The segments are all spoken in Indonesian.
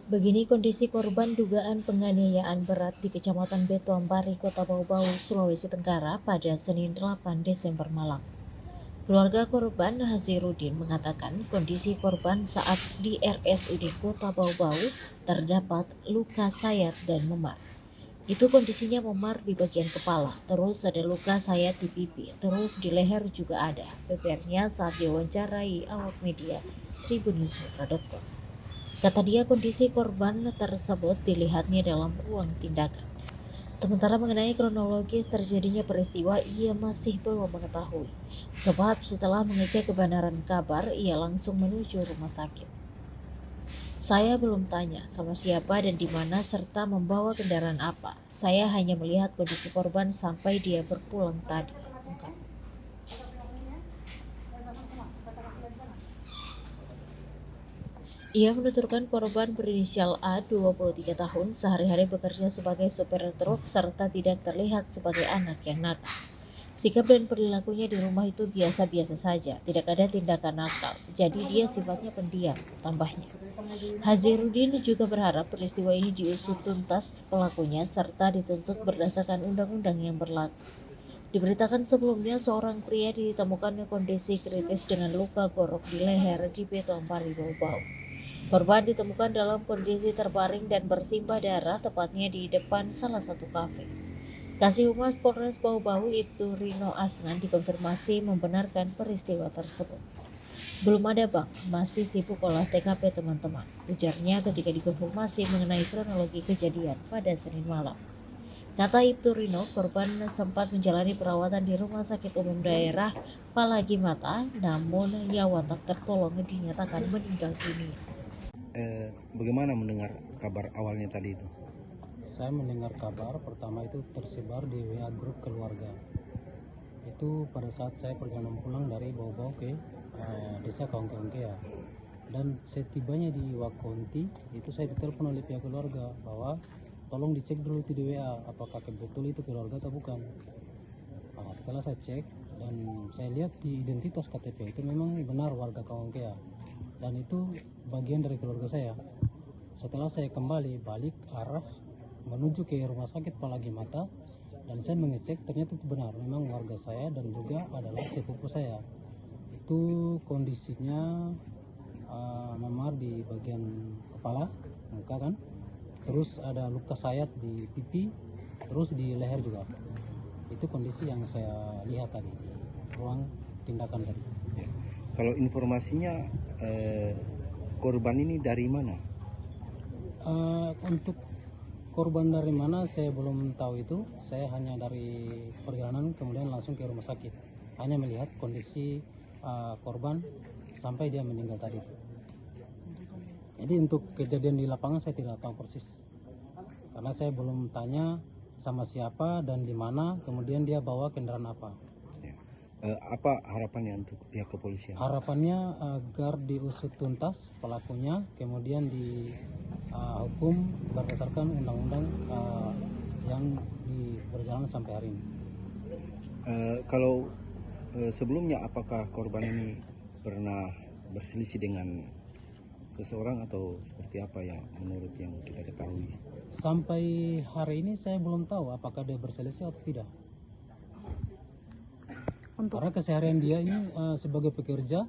Begini kondisi korban dugaan penganiayaan berat di Kecamatan Beto Ampari, Kota Bau-Bau, Sulawesi Tenggara pada Senin 8 Desember malam. Keluarga korban Hazirudin mengatakan kondisi korban saat di RSUD Kota Bau-Bau terdapat luka sayat dan memar. Itu kondisinya memar di bagian kepala, terus ada luka sayat di pipi, terus di leher juga ada, bebernya saat diwawancarai awak media tribunnews.com. Kata dia kondisi korban tersebut dilihatnya dalam ruang tindakan. Sementara mengenai kronologis terjadinya peristiwa ia masih belum mengetahui. Sebab setelah mengecek kebenaran kabar ia langsung menuju rumah sakit. Saya belum tanya sama siapa dan di mana serta membawa kendaraan apa. Saya hanya melihat kondisi korban sampai dia berpulang tadi. Ia menuturkan korban berinisial A, 23 tahun, sehari-hari bekerja sebagai sopir truk serta tidak terlihat sebagai anak yang nakal. Sikap dan perilakunya di rumah itu biasa-biasa saja, tidak ada tindakan nakal, jadi dia sifatnya pendiam, tambahnya. Hazirudin juga berharap peristiwa ini diusut tuntas pelakunya serta dituntut berdasarkan undang-undang yang berlaku. Diberitakan sebelumnya seorang pria ditemukan kondisi kritis dengan luka gorok di leher di Beto Ampari, Bau-Bau. Korban ditemukan dalam kondisi terbaring dan bersimbah darah tepatnya di depan salah satu kafe. Kasih Humas Polres Bau-Bau Ibtu Rino Asnan dikonfirmasi membenarkan peristiwa tersebut. Belum ada bang, masih sibuk olah TKP teman-teman, ujarnya ketika dikonfirmasi mengenai kronologi kejadian pada Senin malam. Kata Ibtu Rino, korban sempat menjalani perawatan di Rumah Sakit Umum Daerah Palagi Mata, namun nyawa tak tertolong dinyatakan meninggal dunia. Bagaimana mendengar kabar awalnya tadi itu? Saya mendengar kabar pertama itu tersebar di WA grup keluarga. Itu pada saat saya perjalanan pulang dari Bau-Bau ke desa Kaungkea. Dan setibanya di Wakonti itu saya ditelepon oleh pihak keluarga bahwa tolong dicek dulu di WA apakah betul itu keluarga atau bukan. Setelah saya cek dan saya lihat di identitas KTP itu memang benar warga Kaungkea. Dan itu bagian dari keluarga saya. Setelah saya kembali balik arah menuju ke rumah sakit Palagi Mata dan saya mengecek ternyata itu benar memang warga saya dan juga adalah sepupu saya. Itu kondisinya memar di bagian kepala, muka kan. Terus ada luka sayat di pipi, terus di leher juga. Itu kondisi yang saya lihat tadi, ruang tindakan tadi. Kalau informasinya korban ini dari mana? Untuk korban dari mana saya belum tahu itu. Saya hanya dari perjalanan kemudian langsung ke rumah sakit. Hanya melihat kondisi korban sampai dia meninggal tadi itu. Jadi untuk kejadian di lapangan saya tidak tahu persis. Karena saya belum tanya sama siapa dan di mana, kemudian dia bawa kendaraan apa. Apa harapannya untuk pihak kepolisian? Harapannya agar diusut tuntas pelakunya, kemudian dihukum berdasarkan undang-undang yang berjalan sampai hari ini. Kalau sebelumnya apakah korban ini pernah berselisih dengan seseorang atau seperti apa yang menurut yang kita ketahui? Sampai hari ini saya belum tahu apakah dia berselisih atau tidak. Karena keseharian dia ini sebagai pekerja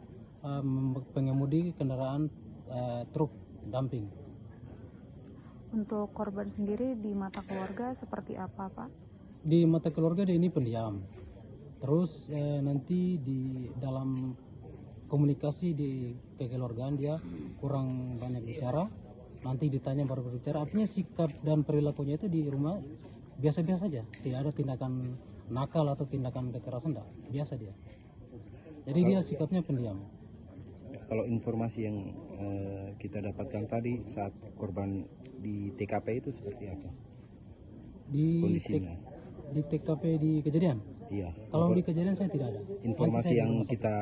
pengemudi kendaraan truk dumping. Untuk korban sendiri di mata keluarga seperti apa, Pak? Di mata keluarga dia ini pendiam. Terus nanti di dalam komunikasi di kekeluargaan dia kurang banyak bicara. Nanti ditanya baru berbicara. Artinya sikap dan perilakunya itu di rumah biasa-biasa saja. Tidak ada tindakan nakal atau tindakan kekerasan, enggak. Biasa dia. Jadi dia sikapnya pendiam. Kalau informasi yang kita dapatkan tadi saat korban di TKP itu seperti apa? Kondisinya? Di TKP di kejadian? Iya. Kalau di kejadian saya tidak ada. Informasi yang kita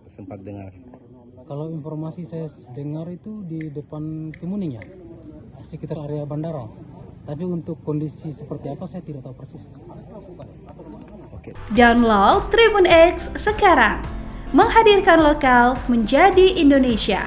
sempat dengar. Kalau informasi saya dengar itu di depan Kemuning ya, sekitar area bandara. Tapi untuk kondisi seperti apa saya tidak tahu persis. Download Tribun X sekarang, menghadirkan lokal menjadi Indonesia.